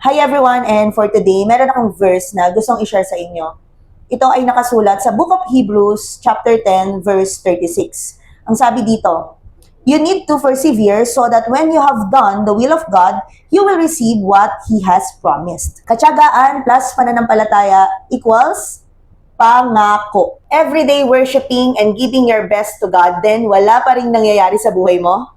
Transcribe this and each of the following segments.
Hi everyone, and for today, meron akong verse na gustong i-share sa inyo. Ito ay nakasulat sa Book of Hebrews, chapter 10, verse 36. Ang sabi dito, "You need to persevere so that when you have done the will of God, you will receive what He has promised." Katyagaan plus pananampalataya equals pangako. Everyday worshiping and giving your best to God, then wala pa rin nangyayari sa buhay mo?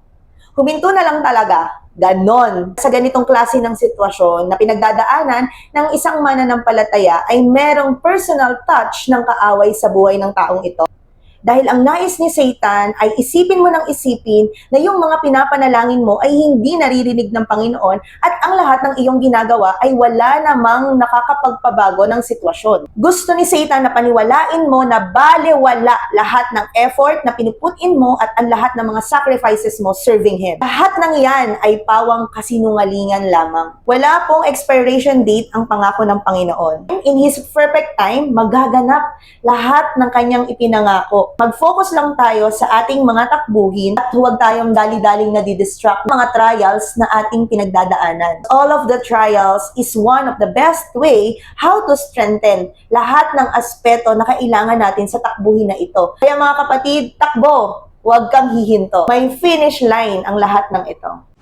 Huminto na lang talaga. Ganon. Sa ganitong klase ng sitwasyon na pinagdadaanan ng isang mananampalataya ay merong personal touch ng kaaway sa buhay ng taong ito. Dahil ang nais ni Satan ay isipin mo ng isipin na yung mga pinapanalangin mo ay hindi naririnig ng Panginoon at ang lahat ng iyong ginagawa ay wala namang nakakapagpabago ng sitwasyon. Gusto ni Satan na paniwalain mo na balewala lahat ng effort na pinuputin mo at ang lahat ng mga sacrifices mo serving Him. Lahat ng yan ay pawang kasinungalingan lamang. Wala pong expiration date ang pangako ng Panginoon. In His perfect time, magaganap lahat ng kanyang ipinangako. Mag-focus lang tayo sa ating mga takbuhin at huwag tayong dali-daling nadidistract mga trials na ating pinagdadaanan. All of the trials is one of the best way how to strengthen lahat ng aspeto na kailangan natin sa takbuhin na ito. Kaya mga kapatid, takbo! Huwag kang hihinto. May finish line ang lahat ng ito.